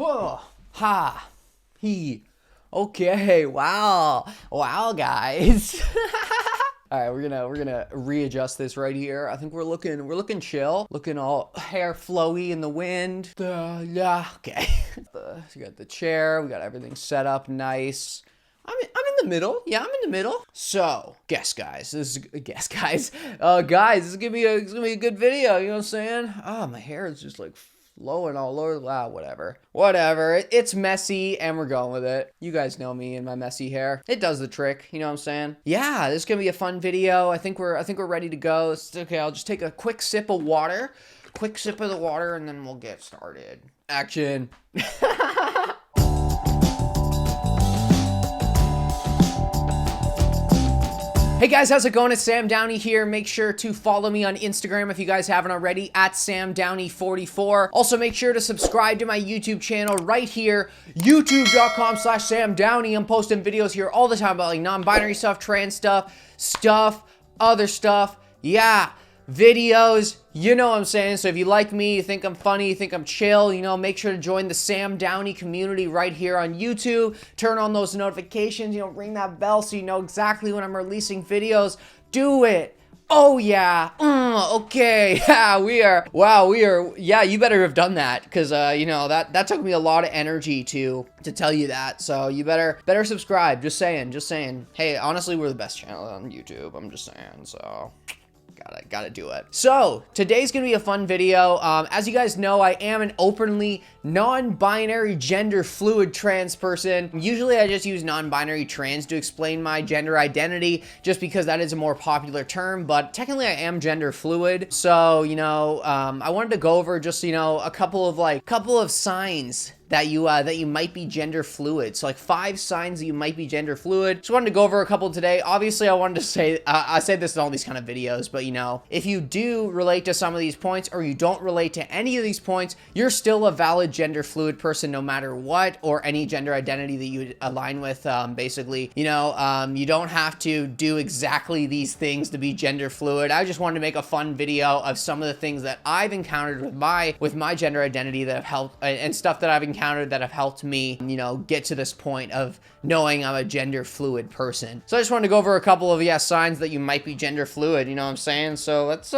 Whoa. Ha. He. Okay. Wow. Wow, guys. All right, we're gonna readjust this right here. I think we're looking chill, looking all hair flowy in the wind. Yeah, okay. We got the chair, we got everything set up nice. I'm in the middle. Yeah, I'm in the middle. So, guys, this is this is gonna be a good video. You know what I'm saying? Oh, my hair is just like flowing all over. Wow, whatever. It's messy, and we're going with it. You guys know me and my messy hair. It does the trick. You know what I'm saying? Yeah, this is gonna be a fun video. I think we're ready to go. It's okay. I'll just take a quick sip of water, and then we'll get started. Action. Hey guys, how's it going? It's Sam Downey here. Make sure to follow me on Instagram if you guys haven't already, at SamDowney44. Also, make sure to subscribe to my YouTube channel right here, youtube.com/SamDowney. I'm posting videos here all the time about like non-binary stuff, trans stuff, other stuff. Yeah, videos, you know what I'm saying. So if you like me, you think I'm funny, you think I'm chill, you know, make sure to join the Sam Downey community right here on YouTube. Turn on those notifications, you know, ring that bell so you know exactly when I'm releasing videos. Do it. Oh yeah. Okay. Yeah, yeah, you better have done that, because you know, that took me a lot of energy to tell you that. So you better subscribe. Just saying. Hey, honestly, we're the best channel on YouTube. I'm just saying. So gotta do it. So today's gonna be a fun video. As you guys know, I am an openly non-binary gender fluid trans person. Usually I just use non-binary trans to explain my gender identity, just because that is a more popular term, but technically I am gender fluid. So, you know, I wanted to go over just, you know, a couple of signs that you might be gender fluid. So like 5 signs that you might be gender fluid. Just wanted to go over a couple today. Obviously, I wanted to say, I say this in all these kind of videos, but you know, if you do relate to some of these points, or you don't relate to any of these points, you're still a valid gender fluid person no matter what, or any gender identity that you align with. Basically, you know, you don't have to do exactly these things to be gender fluid. I just wanted to make a fun video of some of the things that I've encountered with my gender identity that have helped, and stuff that I've encountered that have helped me, you know, get to this point of knowing I'm a gender fluid person. So I just wanted to go over a couple of signs that you might be gender fluid, you know what I'm saying? So let's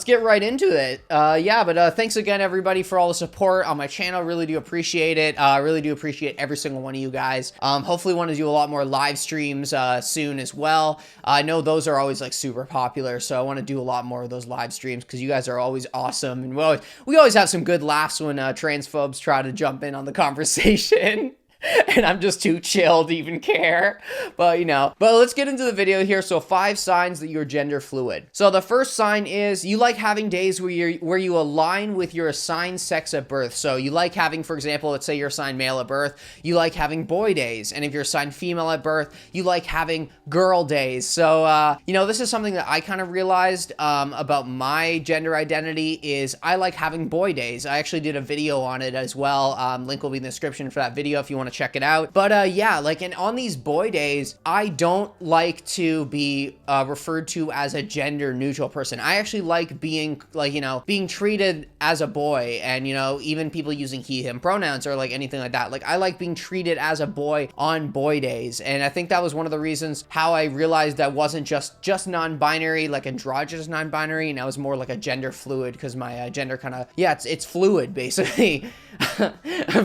get right into it. But thanks again everybody for all the support on my channel. Really do appreciate it. Really do appreciate every single one of you guys. Hopefully want to do a lot more live streams soon as well. I know those are always like super popular, so I want to do a lot more of those live streams because you guys are always awesome, and we always have some good laughs when transphobes try to jump in on the conversation. And I'm just too chill to even care. But, you know, let's get into the video here. So 5 signs that you're gender fluid. So the first sign is you like having days where you align with your assigned sex at birth. So you like having, for example, let's say you're assigned male at birth, you like having boy days. And if you're assigned female at birth, you like having girl days. So, you know, this is something that I kind of realized about my gender identity is I like having boy days. I actually did a video on it as well. Link will be in the description for that video if you want to check it out. But yeah, like, and on these boy days, I don't like to be referred to as a gender neutral person. I actually like being, like, you know, being treated as a boy, and, you know, even people using he, him pronouns or like anything like that. Like, I like being treated as a boy on boy days. And I think that was one of the reasons how I realized I wasn't just non-binary, like androgynous non-binary, and I was more like a gender fluid, because my gender kind of, yeah, it's fluid basically.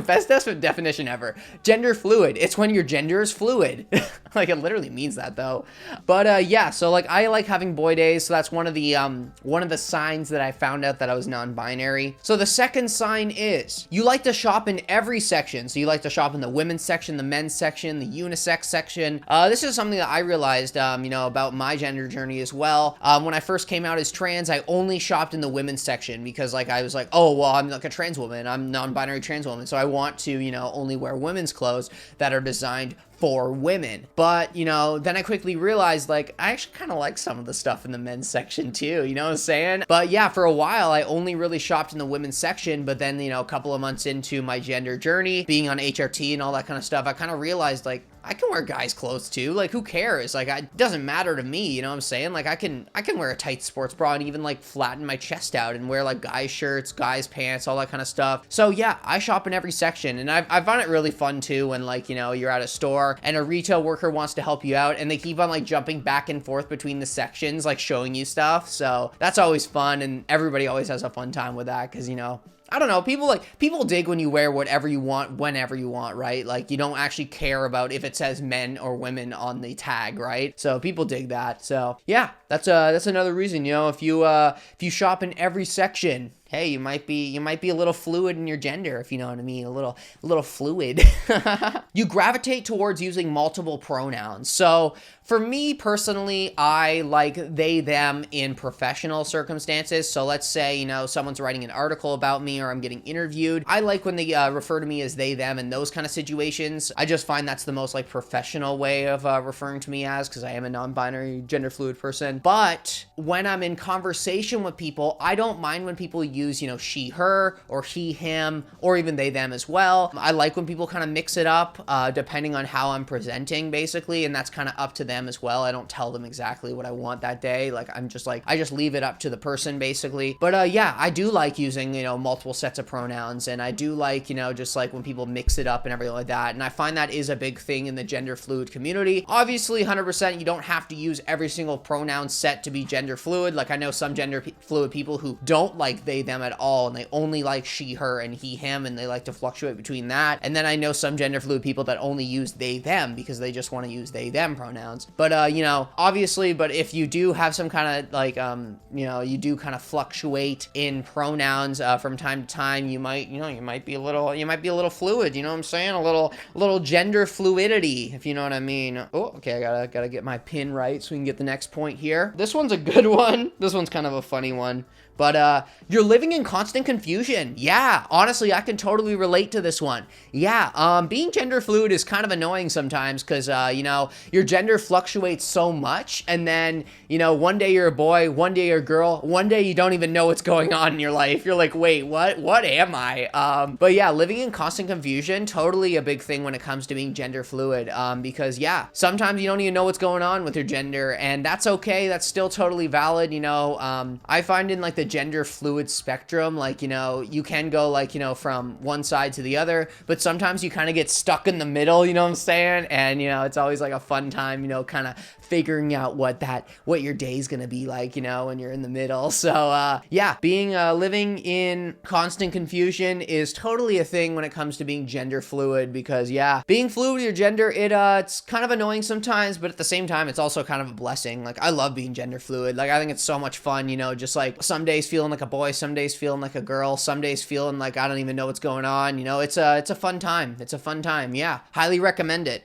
Best definition ever. Gender fluid. It's when your gender is fluid. Like, it literally means that though. But yeah, so like I like having boy days, so that's one of the signs that I found out that I was non-binary. So the second sign is you like to shop in every section. So you like to shop in the women's section, the men's section, the unisex section. This is something that I realized, you know, about my gender journey as well. When I first came out as trans, I only shopped in the women's section because, like, I was like, oh, well, I'm like a trans woman. I'm non-binary trans woman. So I want to, you know, only wear women's clothes that are designed for women. But, you know, then I quickly realized, like, I actually kind of like some of the stuff in the men's section too, you know what I'm saying? But yeah, for a while, I only really shopped in the women's section, but then, you know, a couple of months into my gender journey, being on HRT and all that kind of stuff, I kind of realized, like, I can wear guys' clothes too. Like, who cares? Like, it doesn't matter to me, you know what I'm saying? Like, I can wear a tight sports bra and even, like, flatten my chest out and wear, like, guys' shirts, guys' pants, all that kind of stuff. So yeah, I shop in every section, and I find it really fun too when, like, you know, you're at a store and a retail worker wants to help you out and they keep on, like, jumping back and forth between the sections, like, showing you stuff. So that's always fun, and everybody always has a fun time with that because, you know, I don't know, people dig when you wear whatever you want, whenever you want, right? Like, you don't actually care about if it says men or women on the tag, right? So people dig that. So yeah, that's another reason, you know, if you shop in every section, hey, you might be a little fluid in your gender, if you know what I mean, a little fluid. You gravitate towards using multiple pronouns. So for me personally, I like they, them in professional circumstances. So let's say, you know, someone's writing an article about me or I'm getting interviewed. I like when they refer to me as they, them in those kind of situations. I just find that's the most, like, professional way of referring to me as, because I am a non-binary gender fluid person. But when I'm in conversation with people, I don't mind when people use, you know, she, her, or he, him, or even they, them as well. I like when people kind of mix it up depending on how I'm presenting, basically, and that's kind of up to them as well. I don't tell them exactly what I want that day. Like, I just leave it up to the person, basically. But yeah, I do like using, you know, multiple sets of pronouns, and I do like, you know, just like when people mix it up and everything like that. And I find that is a big thing in the gender fluid community. Obviously, 100%, you don't have to use every single pronoun set to be gender fluid. Like, I know some gender fluid people who don't like they, them at all, and they only like she, her, and he, him, and they like to fluctuate between that. And then I know some gender fluid people that only use they, them because they just want to use they, them pronouns. But you know, obviously, but if you do have some kind of, like, you know, you do kind of fluctuate in pronouns from time to time, you might be a little fluid, you know what I'm saying? A little gender fluidity, if you know what I mean. Oh, okay, I gotta get my pin right so we can get the next point here. This one's a good one. This one's kind of a funny one. But you're living in constant confusion. Yeah, honestly, I can totally relate to this one. Yeah, being gender fluid is kind of annoying sometimes because, you know, your gender fluctuates so much. And then, you know, one day you're a boy, one day you're a girl, one day you don't even know what's going on in your life. You're like, wait, what am I? But yeah, living in constant confusion, totally a big thing when it comes to being gender fluid. Because yeah, sometimes you don't even know what's going on with your gender, and that's okay. That's still totally valid. You know, I find in, like, the gender fluid spectrum, like, you know, you can go, like, you know, from one side to the other, but sometimes you kind of get stuck in the middle, you know what I'm saying? And, you know, it's always like a fun time, you know, kind of figuring out what your day's gonna be like, you know, when you're in the middle. So yeah, being living in constant confusion is totally a thing when it comes to being gender fluid, because yeah, being fluid with your gender, it's kind of annoying sometimes, but at the same time, it's also kind of a blessing. Like, I love being gender fluid. Like, I think it's so much fun, you know, just like some days feeling like a boy, some days feeling like a girl, some days feeling like I don't even know what's going on. You know, it's a fun time. It's a fun time. Yeah, highly recommend it.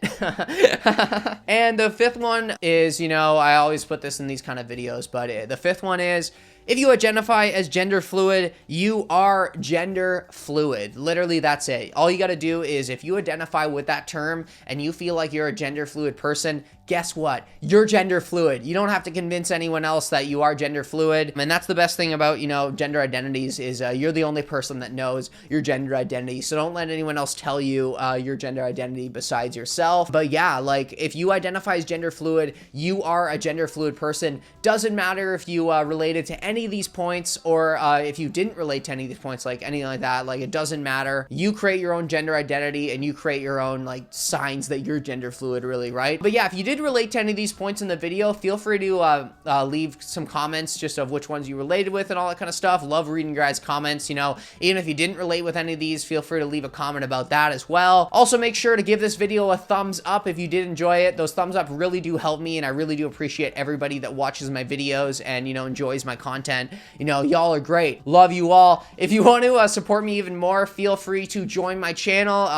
And the fifth one is, you know, I always put this in these kind of videos, but the fifth one is, if you identify as gender fluid, you are gender fluid. Literally, that's it. All you got to do is, if you identify with that term and you feel like you're a gender fluid person, guess what? You're gender fluid. You don't have to convince anyone else that you are gender fluid. And that's the best thing about, you know, gender identities is you're the only person that knows your gender identity. So don't let anyone else tell you your gender identity besides yourself. But yeah, like, if you identify as gender fluid, you are a gender fluid person. Doesn't matter if you related to any of these points or if you didn't relate to any of these points, like anything like that. Like, it doesn't matter. You create your own gender identity and you create your own, like, signs that you're gender fluid, really, right? But yeah, if you did relate to any of these points in the video, feel free to leave some comments just of which ones you related with and all that kind of stuff. Love reading your guys' comments. You know, even if you didn't relate with any of these, feel free to leave a comment about that as well. Also, make sure to give this video a thumbs up if you did enjoy it. Those thumbs up really do help me, and I really do appreciate everybody that watches my videos and, you know, enjoys my content. content. You know, y'all are great. Love you all. If you want to support me even more, feel free to join my channel.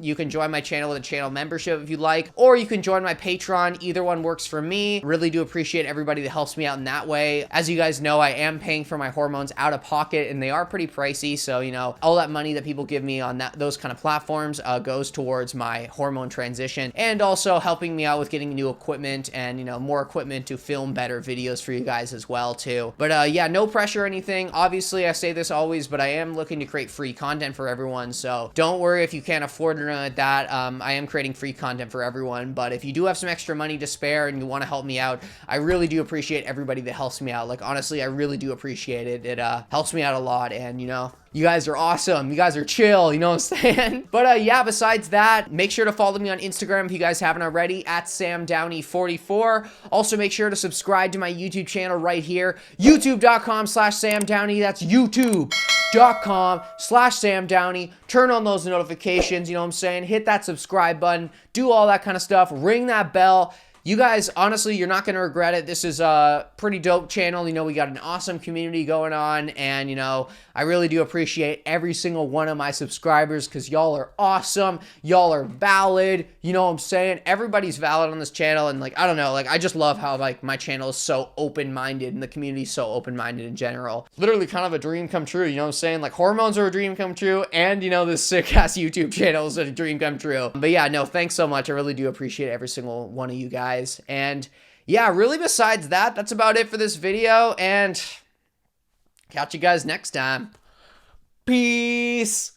You can join my channel with a channel membership if you'd like, or you can join my Patreon. Either one works for me. Really do appreciate everybody that helps me out in that way. As you guys know, I am paying for my hormones out of pocket, and they are pretty pricey. So, you know, all that money that people give me on those kind of platforms goes towards my hormone transition, and also helping me out with getting new equipment and, you know, more equipment to film better videos for you guys as well too. But yeah, no pressure or anything. Obviously, I say this always, but I am looking to create free content for everyone. So don't worry if you can't afford it or anything like that. I am creating free content for everyone. But if you do have some extra money to spare and you want to help me out, I really do appreciate everybody that helps me out. Like, honestly, I really do appreciate it. It helps me out a lot, and, you know, you guys are awesome. You guys are chill, you know what I'm saying? But yeah, besides that, make sure to follow me on Instagram if you guys haven't already, at SamDowney44. Also, make sure to subscribe to my YouTube channel right here, youtube.com/SamDowney. That's youtube.com/SamDowney. Turn on those notifications, you know what I'm saying? Hit that subscribe button, do all that kind of stuff, ring that bell. You guys, honestly, you're not going to regret it. This is a pretty dope channel. You know, we got an awesome community going on, and, you know, I really do appreciate every single one of my subscribers, because y'all are awesome. Y'all are valid. You know what I'm saying? Everybody's valid on this channel, and, like, I don't know, like, I just love how, like, my channel is so open-minded, and the community's so open-minded in general. Literally kind of a dream come true, you know what I'm saying? Like, hormones are a dream come true, and, you know, this sick-ass YouTube channel is a dream come true. But yeah, no, thanks so much. I really do appreciate every single one of you guys. And yeah, really, besides that, that's about it for this video, and catch you guys next time. Peace.